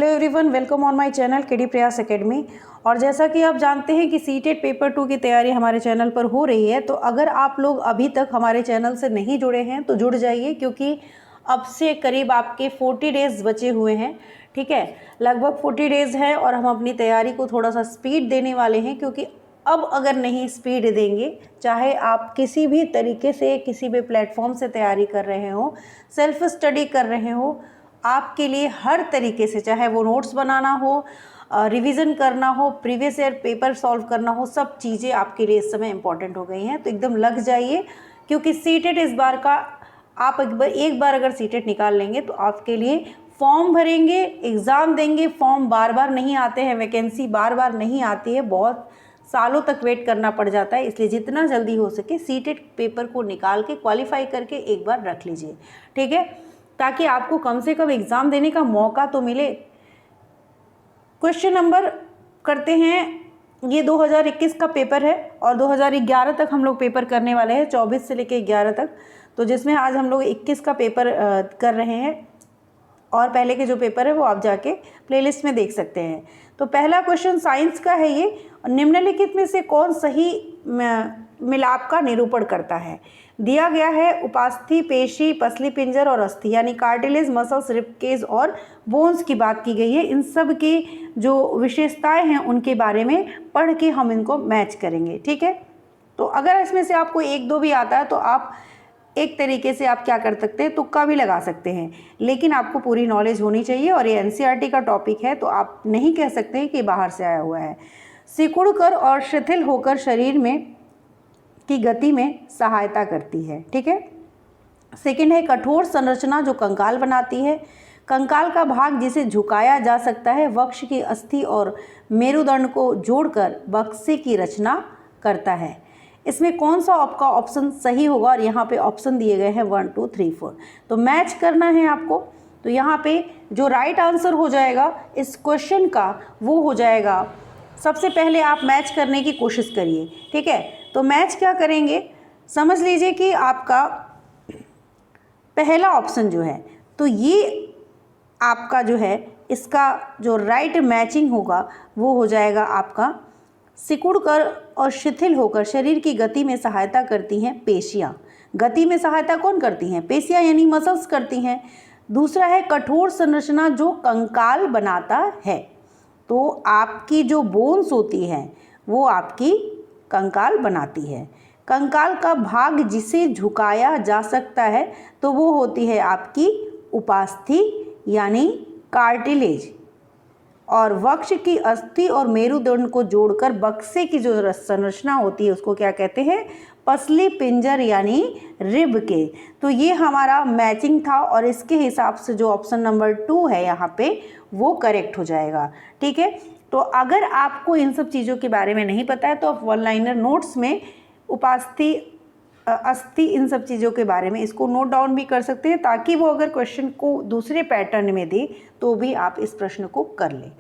Hello everyone, welcome on my channel KD प्रयास academy. और जैसा कि आप जानते हैं कि सीटेट पेपर 2 की तैयारी हमारे चैनल पर हो रही है, तो अगर आप लोग अभी तक हमारे चैनल से नहीं जुड़े हैं तो जुड़ जाइए, क्योंकि अब से करीब आपके 40 डेज़ बचे हुए हैं। ठीक है, लगभग 40 डेज़ है और हम अपनी तैयारी को थोड़ा सा स्पीड देने वाले हैं, क्योंकि अब अगर नहीं स्पीड देंगे, चाहे आप किसी भी तरीके से किसी भी प्लेटफॉर्म से तैयारी कर रहे हो, सेल्फ स्टडी कर रहे हो, आपके लिए हर तरीके से, चाहे वो नोट्स बनाना हो, रिवीजन करना हो, प्रीवियस ईयर पेपर सॉल्व करना हो, सब चीज़ें आपके लिए इस समय इम्पॉर्टेंट हो गई हैं। तो एकदम लग जाइए, क्योंकि सीटेट इस बार का आप एक बार अगर सीटेट निकाल लेंगे तो आपके लिए फॉर्म भरेंगे, एग्ज़ाम देंगे, फॉर्म बार बार नहीं आते हैं, वैकेंसी बार बार नहीं आती है, बहुत सालों तक वेट करना पड़ जाता है। इसलिए जितना जल्दी हो सके सीटेट पेपर को निकाल के क्वालिफाई करके एक बार रख लीजिए, ठीक है, ताकि आपको कम से कम एग्ज़ाम देने का मौका तो मिले। क्वेश्चन नंबर करते हैं, ये 2021 का पेपर है और 2011 तक हम लोग पेपर करने वाले हैं, 24 से लेकर 11 तक। तो जिसमें आज हम लोग 21 का पेपर कर रहे हैं, और पहले के जो पेपर है वो आप जाके प्लेलिस्ट में देख सकते हैं। तो पहला क्वेश्चन साइंस का है ये, निम्नलिखित में से कौन सही मिलाप का निरूपण करता है। दिया गया है उपास्थि, पेशी, पसली पिंजर और अस्थि, यानी कार्टिलेज, मसल्स, रिबकेज और बोन्स की बात की गई है। इन सब की जो विशेषताएं हैं उनके बारे में पढ़ के हम इनको मैच करेंगे, ठीक है। तो अगर इसमें से आपको एक दो भी आता है तो आप एक तरीके से आप क्या कर सकते हैं, तुक्का भी लगा सकते हैं, लेकिन आपको पूरी नॉलेज होनी चाहिए। और ये एनसीईआरटी का टॉपिक है, तो आप नहीं कह सकते हैं कि बाहर से आया हुआ है। सिकुड़कर और शिथिल होकर शरीर में की गति में सहायता करती है, ठीक है। सेकंड है कठोर संरचना जो कंकाल बनाती है। कंकाल का भाग जिसे झुकाया जा सकता है वक्ष की अस्थि और मेरुदंड को जोड़कर बक्से की रचना करता है। इसमें कौन सा आपका ऑप्शन सही होगा, और यहाँ पे ऑप्शन दिए गए हैं 1 2 3 4, तो मैच करना है आपको। तो यहाँ पे जो राइट आंसर हो जाएगा इस क्वेश्चन का वो हो जाएगा, सबसे पहले आप मैच करने की कोशिश करिए, ठीक है। तो मैच क्या करेंगे, समझ लीजिए कि आपका पहला ऑप्शन जो है, तो ये आपका जो है इसका जो राइट मैचिंग होगा वो हो जाएगा आपका, सिकुड़कर और शिथिल होकर शरीर की गति में सहायता करती हैं पेशियाँ। गति में सहायता कौन करती हैं, पेशियाँ यानी मसल्स करती हैं। दूसरा है कठोर संरचना जो कंकाल बनाता है, तो आपकी जो बोन्स होती हैं वो आपकी कंकाल बनाती है। कंकाल का भाग जिसे झुकाया जा सकता है तो वो होती है आपकी उपास्थि यानी कार्टिलेज। और वक्ष की अस्थि और मेरुदंड को जोड़कर बक्से की जो संरचना होती है उसको क्या कहते हैं, पसली पिंजर यानी रिब के। तो ये हमारा मैचिंग था, और इसके हिसाब से जो ऑप्शन नंबर 2 है यहाँ पे वो करेक्ट हो जाएगा, ठीक है। तो अगर आपको इन सब चीज़ों के बारे में नहीं पता है तो आप वन लाइनर नोट्स में उपास्थि, अस्थि, इन सब चीज़ों के बारे में इसको नोट डाउन भी कर सकते हैं, ताकि वो अगर क्वेश्चन को दूसरे पैटर्न में दे तो भी आप इस प्रश्न को कर लें।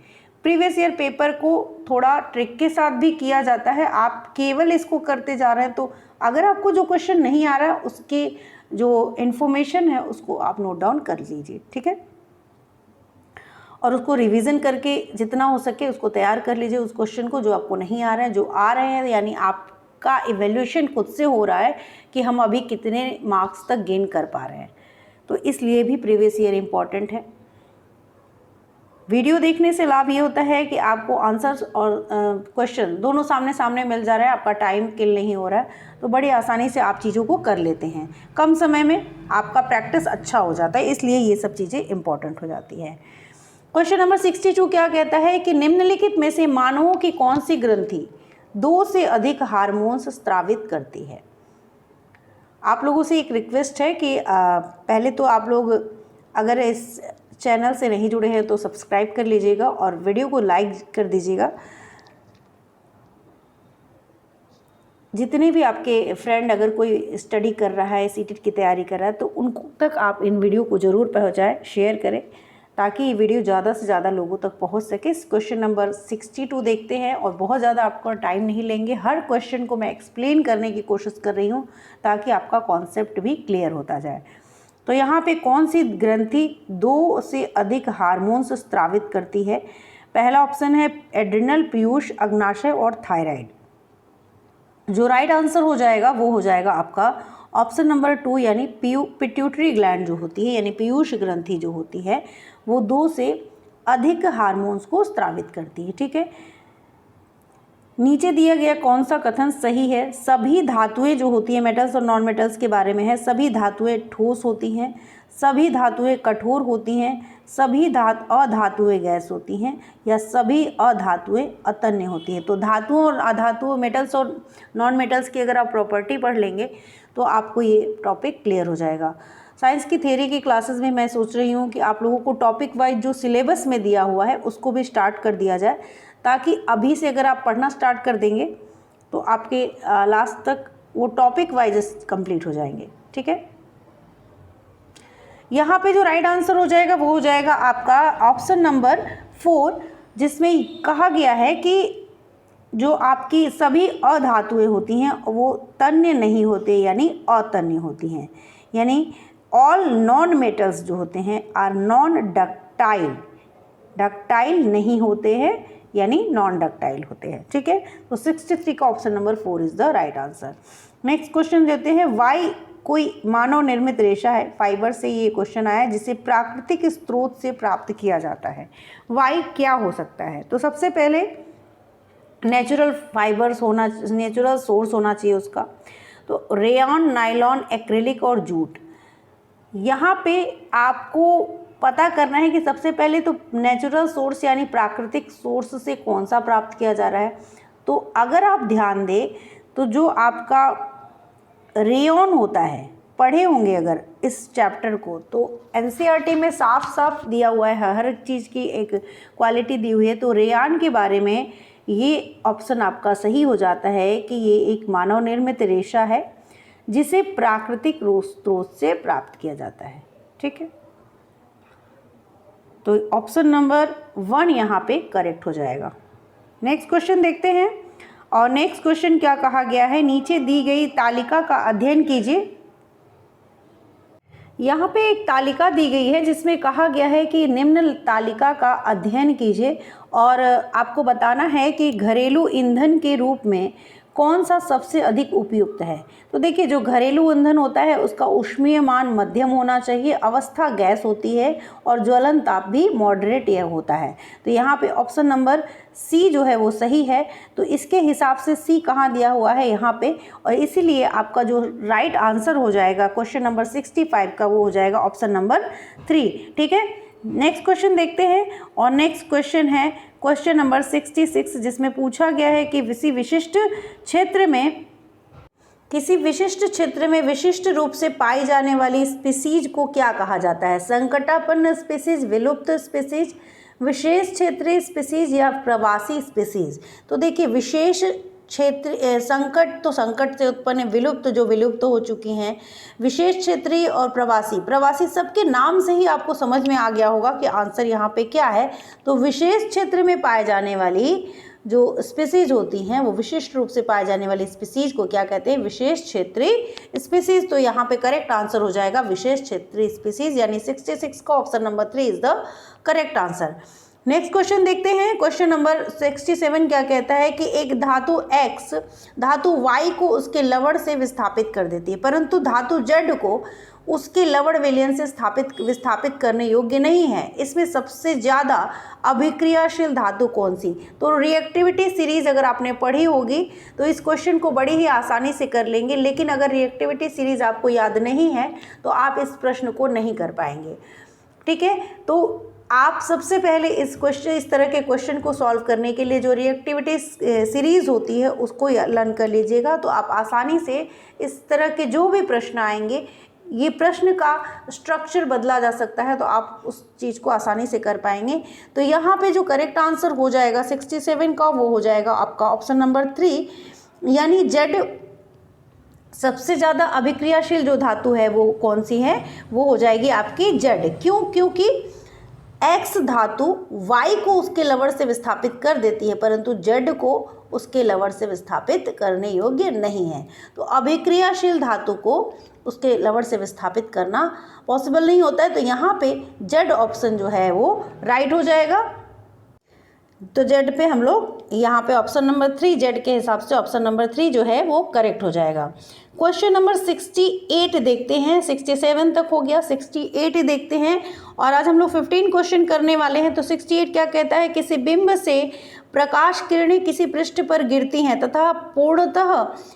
प्रीवियस ईयर पेपर को थोड़ा ट्रिक के साथ भी किया जाता है, आप केवल इसको करते जा रहे हैं तो अगर आपको जो क्वेश्चन नहीं आ रहा है उसकी जो इन्फॉर्मेशन है उसको आप नोट डाउन कर लीजिए, ठीक है, और उसको रिवीजन करके जितना हो सके उसको तैयार कर लीजिए उस क्वेश्चन को जो आपको नहीं आ रहे हैं। जो आ रहे हैं यानी आपका इवैल्यूएशन खुद से हो रहा है कि हम अभी कितने मार्क्स तक गेन कर पा रहे हैं, तो इसलिए भी प्रीवियस ईयर इम्पॉर्टेंट है। वीडियो देखने से लाभ ये होता है कि आपको आंसर्स और क्वेश्चन दोनों सामने सामने मिल जा रहा है, आपका टाइम किल नहीं हो रहा है, तो बड़ी आसानी से आप चीज़ों को कर लेते हैं, कम समय में आपका प्रैक्टिस अच्छा हो जाता है, इसलिए ये सब चीज़ें इंपॉर्टेंट हो जाती हैं। क्वेश्चन नंबर 62 क्या कहता है कि निम्नलिखित में से मानवों की कौन सी ग्रंथि 2 से अधिक हार्मोन्स स्रावित करती है। आप लोगों से एक रिक्वेस्ट है कि पहले तो आप लोग अगर इस चैनल से नहीं जुड़े हैं तो सब्सक्राइब कर लीजिएगा और वीडियो को लाइक कर दीजिएगा। जितने भी आपके फ्रेंड अगर कोई स्टडी कर रहा है, सीटेट की तैयारी कर रहा है, तो उनको तक आप इन वीडियो को ज़रूर पहुंचाएं, शेयर करें, ताकि ये वीडियो ज़्यादा से ज़्यादा लोगों तक पहुंच सके। क्वेश्चन नंबर 62 देखते हैं, और बहुत ज़्यादा आपका टाइम नहीं लेंगे, हर क्वेश्चन को मैं एक्सप्लेन करने की कोशिश कर रही हूँ ताकि आपका कॉन्सेप्ट भी क्लियर होता जाए। तो यहाँ पे कौन सी ग्रंथि 2 से अधिक हार्मोन्स स्रावित करती है? पहला ऑप्शन है एड्रिनल, पीयूष, अग्नाशय और थायराइड। जो राइट आंसर हो जाएगा वो हो जाएगा आपका ऑप्शन नंबर 2, यानी पिट्यूटरी ग्लैंड जो होती है, यानी पीयूष ग्रंथि जो होती है वो 2 से अधिक हार्मोन्स को स्रावित करती है। ठीक है, नीचे दिया गया कौन सा कथन सही है? सभी धातुएं जो होती हैं, मेटल्स और नॉन मेटल्स के बारे में है, सभी धातुएं ठोस होती हैं, सभी धातुएं कठोर होती हैं, सभी अधातुएं गैस होती हैं, या सभी अधातुएं अतन्य होती हैं। तो धातुओं और अधातुओं, मेटल्स और नॉन मेटल्स की अगर आप प्रॉपर्टी पढ़ लेंगे तो आपको ये टॉपिक क्लियर हो जाएगा। साइंस की थ्योरी की क्लासेस में मैं सोच रही हूँ कि आप लोगों को टॉपिक वाइज जो सिलेबस में दिया हुआ है उसको भी स्टार्ट कर दिया जाए, ताकि अभी से अगर आप पढ़ना स्टार्ट कर देंगे तो आपके लास्ट तक वो टॉपिक वाइज कंप्लीट हो जाएंगे। ठीक है, यहाँ पे जो राइट आंसर हो जाएगा वो हो जाएगा आपका ऑप्शन नंबर 4, जिसमें कहा गया है कि जो आपकी सभी अधातुएं होती हैं वो तन्य नहीं होते, यानी अतन्य होती हैं, यानी ऑल नॉन मेटल्स जो होते हैं आर नॉन डक्टाइल, डक्टाइल नहीं होते हैं, यानी नॉन डक्टाइल होते हैं। ठीक है, तो 63 का option number 4 is the right answer. Next question देते हैं, वाई कोई मानव निर्मित रेशा है, फाइबर से ये क्वेश्चन आया है, जिसे प्राकृतिक स्रोत से प्राप्त किया जाता है। वाई क्या हो सकता है? तो सबसे पहले नेचुरल फाइबर्स होना, नेचुरल सोर्स होना चाहिए उसका। तो रेयॉन, नायलॉन, एक्रिलिक और जूट। यहाँ पे आपको पता करना है कि सबसे पहले तो नेचुरल सोर्स यानी प्राकृतिक सोर्स से कौन सा प्राप्त किया जा रहा है। तो अगर आप ध्यान दें तो जो आपका रेयॉन होता है, पढ़े होंगे अगर इस चैप्टर को, तो एनसीईआरटी में साफ साफ दिया हुआ है, हर चीज़ की एक क्वालिटी दी हुई है। तो रेयॉन के बारे में ये ऑप्शन आपका सही हो जाता है कि ये एक मानव निर्मित रेशा है जिसे प्राकृतिक स्रोत से प्राप्त किया जाता है। ठीक है, तो ऑप्शन नंबर 1 यहाँ पे करेक्ट हो जाएगा। नेक्स्ट क्वेश्चन देखते हैं, और नेक्स्ट क्वेश्चन क्या कहा गया है, नीचे दी गई तालिका का अध्ययन कीजिए। यहाँ पे एक तालिका दी गई है जिसमें कहा गया है कि निम्न तालिका का अध्ययन कीजिए, और आपको बताना है कि घरेलू ईंधन के रूप में कौन सा सबसे अधिक उपयुक्त है। तो देखिए, जो घरेलू ईंधन होता है उसका ऊष्मीय मान मध्यम होना चाहिए, अवस्था गैस होती है, और ज्वलन ताप भी मॉडरेट यह होता है। तो यहाँ पे ऑप्शन नंबर सी जो है वो सही है। तो इसके हिसाब से सी कहाँ दिया हुआ है? यहाँ पे, और इसीलिए आपका जो राइट आंसर हो जाएगा क्वेश्चन नंबर 65 का, वो हो जाएगा ऑप्शन नंबर 3। ठीक है, नेक्स्ट क्वेश्चन देखते हैं, और नेक्स्ट क्वेश्चन है क्वेश्चन नंबर 66, जिसमें पूछा गया है कि किसी विशिष्ट क्षेत्र में विशिष्ट रूप से पाई जाने वाली स्पीसीज को क्या कहा जाता है? संकटापन्न स्पीसीज, विलुप्त स्पीसीज, विशेष क्षेत्रीय स्पीसीज या प्रवासी स्पीसीज। तो देखिए, विशेष क्षेत्र संकट, तो संकट से उत्पन्न विलुप्त, जो विलुप्त हो चुकी हैं, विशेष क्षेत्रीय और प्रवासी सबके नाम से ही आपको समझ में आ गया होगा कि आंसर यहाँ पे क्या है। तो विशेष क्षेत्र में पाए जाने वाली जो स्पीसीज होती हैं, वो विशिष्ट रूप से पाए जाने वाली स्पीसीज को क्या कहते हैं? विशेष क्षेत्रीय स्पीसीज। तो यहाँ पे करेक्ट आंसर हो जाएगा विशेष क्षेत्रीय स्पीसीज, यानी 66 का option number 3 is the correct answer. Next question देखते हैं, क्वेश्चन नंबर 67 क्या कहता है कि एक धातु X धातु Y को उसके लवण से विस्थापित कर देती है, परंतु धातु Z को उसके लवण विलयन से विस्थापित करने योग्य नहीं है। इसमें सबसे ज़्यादा अभिक्रियाशील धातु कौन सी? तो रिएक्टिविटी सीरीज अगर आपने पढ़ी होगी तो इस क्वेश्चन को बड़ी ही आसानी से कर लेंगे, लेकिन अगर रिएक्टिविटी सीरीज आपको याद नहीं है तो आप इस प्रश्न को नहीं कर पाएंगे। ठीक है, तो आप सबसे पहले इस तरह के क्वेश्चन को सॉल्व करने के लिए जो रिएक्टिविटी सीरीज़ होती है उसको लर्न कर लीजिएगा, तो आप आसानी से इस तरह के जो भी प्रश्न आएंगे, ये प्रश्न का स्ट्रक्चर बदला जा सकता है, तो आप उस चीज़ को आसानी से कर पाएंगे। तो यहाँ पे जो करेक्ट आंसर हो जाएगा 67 का, वो हो जाएगा आपका ऑप्शन नंबर 3, यानी जेड सबसे ज़्यादा अभिक्रियाशील जो धातु है वो कौन सी है? वो हो जाएगी आपकी जेड। क्यों? क्योंकि एक्स धातु वाई को उसके लवण से विस्थापित कर देती है, परंतु जेड को उसके लवण से विस्थापित करने योग्य नहीं है। तो अभिक्रियाशील धातु को उसके लवण से विस्थापित करना पॉसिबल नहीं होता है। तो यहाँ पे जेड ऑप्शन जो है वो राइट हो जाएगा। तो जेड पे हम लोग यहाँ पे ऑप्शन नंबर 3, जेड के हिसाब से ऑप्शन नंबर 3 जो है वो करेक्ट हो जाएगा। क्वेश्चन नंबर 68 देखते हैं, 67 तक हो गया, 68 देखते हैं और आज हम लोग 15 क्वेश्चन करने वाले हैं। तो 68 क्या कहता है, किसी बिंब से प्रकाश किरणें किसी पृष्ठ पर गिरती हैं तथा पूर्णतः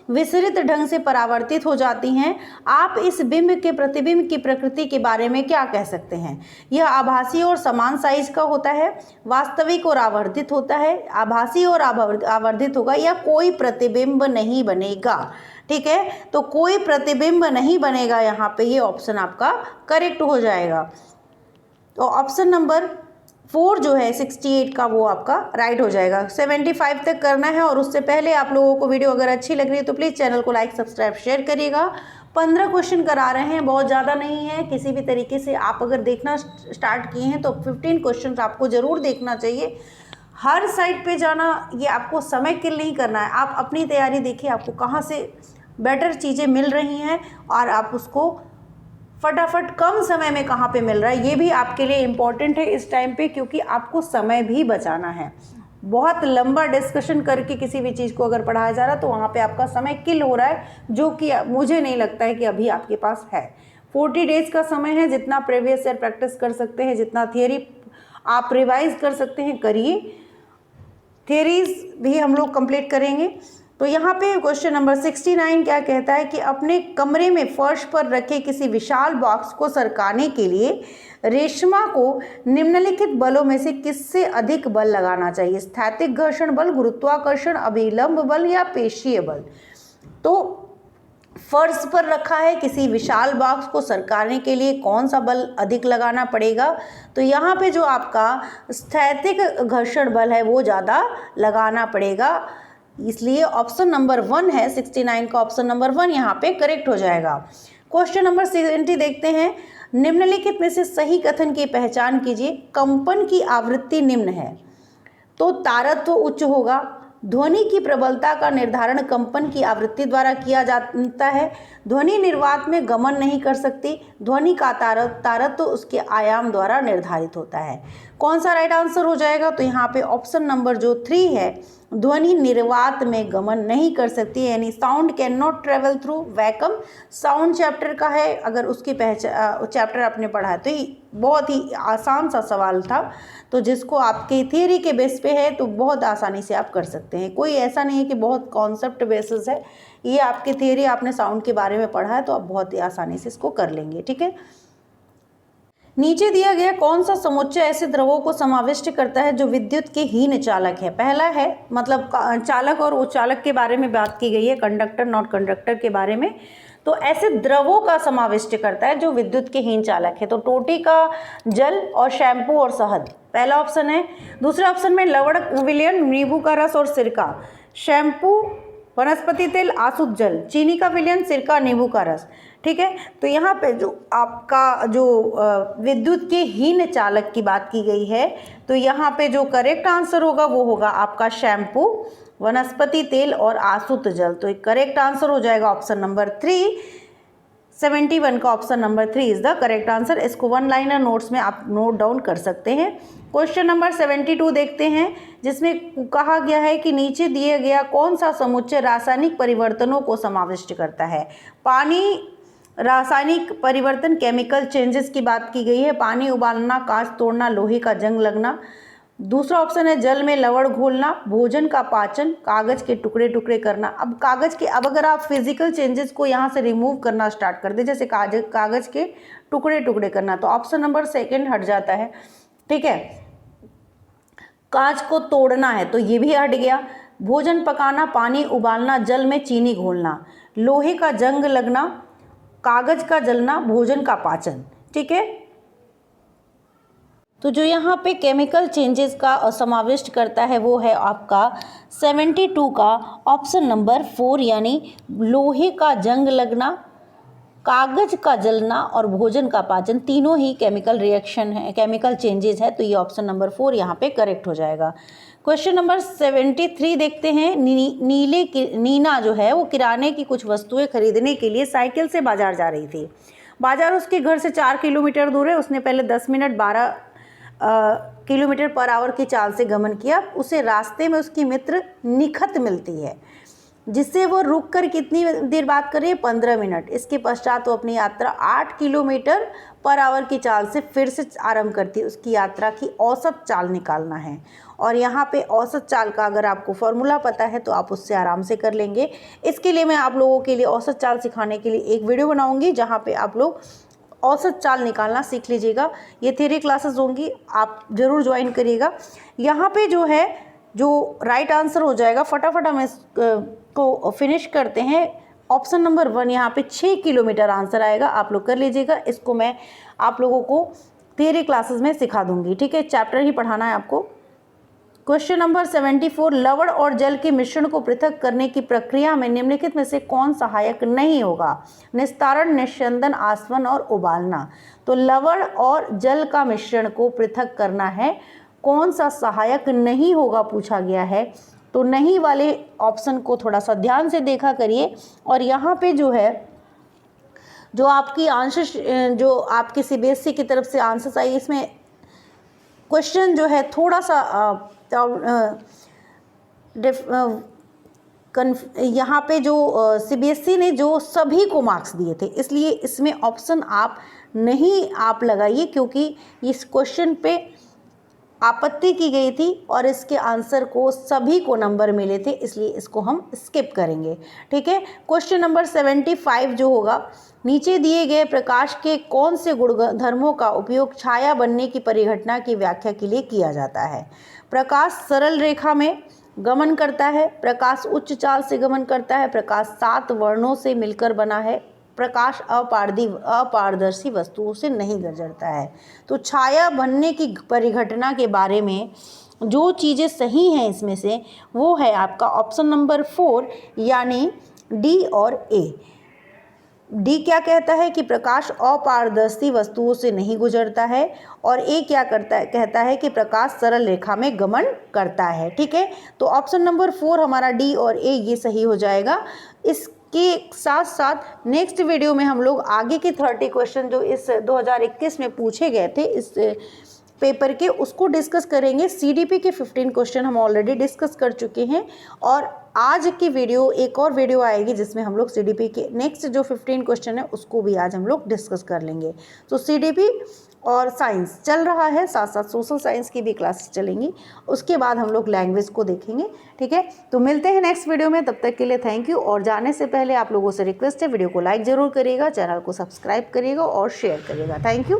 विसरित ढंग से परावर्तित हो जाती हैं। आप इस बिंब के प्रतिबिंब की प्रकृति के बारे में क्या कह सकते हैं? यह आभासी और समान साइज का होता है, वास्तविक और आवर्धित होता है, आभासी और आवर्धित होगा, या कोई प्रतिबिंब नहीं बनेगा। ठीक है, तो कोई प्रतिबिंब नहीं बनेगा, यहाँ पे ये ऑप्शन आपका करेक्ट हो जाएगा। तो ऑप्शन नंबर 4 जो है 68 का वो आपका राइट हो जाएगा। 75 तक करना है और उससे पहले आप लोगों को वीडियो अगर अच्छी लग रही है तो प्लीज़ चैनल को लाइक सब्सक्राइब शेयर करिएगा। 15 क्वेश्चन करा रहे हैं, बहुत ज़्यादा नहीं है। किसी भी तरीके से आप अगर देखना स्टार्ट किए हैं तो 15 क्वेश्चन आपको ज़रूर देखना चाहिए। हर साइड पे जाना ये आपको समय किल नहीं करना है। आप अपनी तैयारी देखिए, आपको कहाँ से बेटर चीज़ें मिल रही हैं और आप उसको फटाफट कम समय में कहाँ पे मिल रहा है, ये भी आपके लिए इम्पॉर्टेंट है इस टाइम पे, क्योंकि आपको समय भी बचाना है। बहुत लंबा डिस्कशन करके किसी भी चीज़ को अगर पढ़ाया जा रहा है तो वहाँ पे आपका समय किल हो रहा है, जो कि मुझे नहीं लगता है कि अभी आपके पास है। 40 डेज़ का समय है, जितना प्रीवियस ईयर प्रैक्टिस कर सकते हैं, जितना थियरी आप रिवाइज कर सकते हैं करिए। थियरीज भी हम लोग कंप्लीट करेंगे। तो यहाँ पे क्वेश्चन नंबर 69 क्या कहता है कि अपने कमरे में फर्श पर रखे किसी विशाल बॉक्स को सरकाने के लिए रेशमा को निम्नलिखित बलों में से किससे अधिक बल लगाना चाहिए? स्थैतिक घर्षण बल, गुरुत्वाकर्षण, अभिलंब बल या पेशीय बल। तो फर्श पर रखा है किसी विशाल बॉक्स को सरकाने के लिए कौन सा बल अधिक लगाना पड़ेगा? तो यहाँ पे जो आपका स्थैतिक घर्षण बल है वो ज़्यादा लगाना पड़ेगा, इसलिए ऑप्शन नंबर 1 है 69 का ऑप्शन नंबर 1 यहाँ पे करेक्ट हो जाएगा। क्वेश्चन नंबर 70 देखते हैं, निम्नलिखित में से सही कथन की पहचान कीजिए। कंपन की आवृत्ति निम्न है तो तारत्व उच्च होगा। ध्वनि की प्रबलता का निर्धारण कंपन की आवृत्ति द्वारा किया जाता है। ध्वनि निर्वात में गमन नहीं कर सकती। ध्वनि का तारत्व उसके आयाम द्वारा निर्धारित होता है। कौन सा राइट आंसर हो जाएगा? तो यहाँ पे ऑप्शन नंबर जो 3 है, ध्वनि निर्वात में गमन नहीं कर सकती, यानी sound can not travel through vacuum. Sound chapter का है, अगर उसकी चैप्टर आपने पढ़ा है तो ये बहुत ही आसान सा सवाल था, तो जिसको आपके थियरी के बेस पे है तो बहुत आसानी से आप कर सकते हैं। कोई ऐसा नहीं है कि बहुत कॉन्सेप्ट बेसिस है, ये आपके थियरी आपने साउंड के बारे में पढ़ा है तो आप बहुत ही आसानी से इसको कर लेंगे। ठीक है, नीचे दिया गया कौन सा समुच्चय ऐसे द्रवों को समाविष्ट करता है जो विद्युत के हीन चालक है? पहला है, मतलब चालक और उच्चालक के बारे में बात की गई है, कंडक्टर नॉट कंडक्टर के बारे में। तो ऐसे द्रवों का समाविष्ट करता है जो विद्युत के हीन चालक है। तो टोटी का जल और शैम्पू और शहद पहला ऑप्शन है। दूसरे ऑप्शन में लवण, विलयन, नींबू का रस और सिरका। शैम्पू, वनस्पति तेल, आसुत जल, चीनी का विलयन, सिरका, नींबू का रस। ठीक है, तो यहाँ पे जो आपका जो विद्युत के हीन चालक की बात की गई है, तो यहाँ पे जो करेक्ट आंसर होगा वो होगा आपका शैम्पू, वनस्पति तेल और आसुत जल। तो एक करेक्ट आंसर हो जाएगा ऑप्शन नंबर 3। 71 का option number 3 is the correct answer. इसको 1 लाइनर नोट्स में आप नोट डाउन कर सकते हैं। क्वेश्चन नंबर 72 देखते हैं, जिसमें कहा गया है कि नीचे दिए गया कौन सा समुच्चय रासायनिक परिवर्तनों को समाविष्ट करता है? पानी, रासायनिक परिवर्तन, केमिकल चेंजेस की बात की गई है। पानी उबालना, कांच तोड़ना, लोहे का जंग लगना। दूसरा ऑप्शन है जल में लवण घोलना, भोजन का पाचन, कागज के टुकड़े टुकड़े करना। अब अगर आप फिजिकल चेंजेस को यहाँ से रिमूव करना स्टार्ट कर दे, जैसे कागज के टुकड़े टुकड़े करना, तो ऑप्शन नंबर 2 हट जाता है। ठीक है, कांच को तोड़ना है तो ये भी हट गया। भोजन पकाना, पानी उबालना, जल में चीनी घोलना, लोहे का जंग लगना, कागज का जलना, भोजन का पाचन। ठीक है, तो जो यहाँ पे केमिकल चेंजेस का समाविष्ट करता है वो है आपका 72 का ऑप्शन नंबर 4, यानी लोहे का जंग लगना, कागज का जलना और भोजन का पाचन तीनों ही केमिकल रिएक्शन है, केमिकल चेंजेस है, तो ये ऑप्शन नंबर 4 यहाँ पे करेक्ट हो जाएगा। क्वेश्चन नंबर 73 देखते हैं। नीना जो है वो किराने की कुछ वस्तुएं खरीदने के लिए साइकिल से बाजार जा रही थी। बाजार उसके घर से 4 किलोमीटर दूर है। उसने पहले 10 मिनट 12 किलोमीटर पर आवर की चाल से गमन किया। उसे रास्ते में उसकी मित्र निखत मिलती है, जिससे वो रुक कर कितनी देर बात कर रही है, 15 मिनट। इसके पश्चात वो अपनी यात्रा 8 किलोमीटर पर आवर की चाल से फिर से आरंभ करती है। उसकी यात्रा की औसत चाल निकालना है, और यहाँ पे औसत चाल का अगर आपको फॉर्मूला पता है तो आप उससे आराम से कर लेंगे। इसके लिए मैं आप लोगों के लिए औसत चाल सिखाने के लिए एक वीडियो बनाऊंगी, जहाँ पे आप लोग औसत चाल निकालना सीख लीजिएगा। ये थ्योरी क्लासेस होंगी, आप ज़रूर ज्वाइन करिएगा। यहाँ पे जो है, जो राइट आंसर हो जाएगा, फटाफट हम इसको फिनिश करते हैं। ऑप्शन नंबर 1 यहाँ पे 6 किलोमीटर आंसर आएगा। आप लोग कर लीजिएगा। इसको मैं आप लोगों को थ्योरी क्लासेस में सिखा दूंगी, ठीक है, चैप्टर ही पढ़ाना है आपको। क्वेश्चन नंबर 74, लवण और जल के मिश्रण को पृथक करने की प्रक्रिया में निम्नलिखित में से कौन सहायक नहीं होगा? निस्तारण, निस्यंदन, आसवन और उबालना। तो लवण और जल का मिश्रण को पृथक करना है, कौन सा सहायक नहीं होगा पूछा गया है। तो नहीं वाले ऑप्शन को थोड़ा सा ध्यान से देखा करिए। और यहाँ पे जो है, जो आपकी आंसर, जो आपके सीबीएसई की तरफ से आंसर्स आई, इसमें क्वेश्चन जो है थोड़ा सा यहाँ पे जो सीबीएसई ने जो सभी को मार्क्स दिए थे, इसलिए इसमें ऑप्शन आप नहीं आप लगाइए, क्योंकि इस क्वेश्चन पे आपत्ति की गई थी और इसके आंसर को सभी को नंबर मिले थे, इसलिए इसको हम स्किप करेंगे, ठीक है। क्वेश्चन नंबर 75 जो होगा, नीचे दिए गए प्रकाश के कौन से गुणधर्मों का उपयोग छाया बनने की परिघटना की व्याख्या के लिए किया जाता है? प्रकाश सरल रेखा में गमन करता है, प्रकाश उच्च चाल से गमन करता है, प्रकाश 7 वर्णों से मिलकर बना है, प्रकाश अपारदर्शी वस्तुओं से नहीं गुजरता है। तो छाया बनने की परिघटना के बारे में जो चीज़ें सही हैं इसमें से, वो है आपका ऑप्शन नंबर 4 यानी डी और ए। डी क्या कहता है कि प्रकाश अपारदर्शी वस्तुओं से नहीं गुजरता है, और ए क्या कहता है कि प्रकाश सरल रेखा में गमन करता है, ठीक है। तो ऑप्शन नंबर 4 हमारा डी और ए ये सही हो जाएगा। इसके साथ साथ नेक्स्ट वीडियो में हम लोग आगे के 30 क्वेश्चन जो इस 2021 में पूछे गए थे इस पेपर के, उसको डिस्कस करेंगे। सीडीपी के 15 क्वेश्चन हम ऑलरेडी डिस्कस कर चुके हैं, और आज की वीडियो एक और वीडियो आएगी जिसमें हम लोग सीडीपी के नेक्स्ट जो 15 क्वेश्चन है उसको भी आज हम लोग डिस्कस कर लेंगे। तो सीडीपी और साइंस चल रहा है, साथ साथ सोशल साइंस की भी क्लासेस चलेंगी। उसके बाद हम लोग लैंग्वेज को देखेंगे, ठीक है। तो मिलते हैं नेक्स्ट वीडियो में, तब तक के लिए थैंक यू। और जाने से पहले आप लोगों से रिक्वेस्ट है, वीडियो को लाइक ज़रूर करिएगा, चैनल को सब्सक्राइब करिएगा और शेयर करिएगा। Thank you.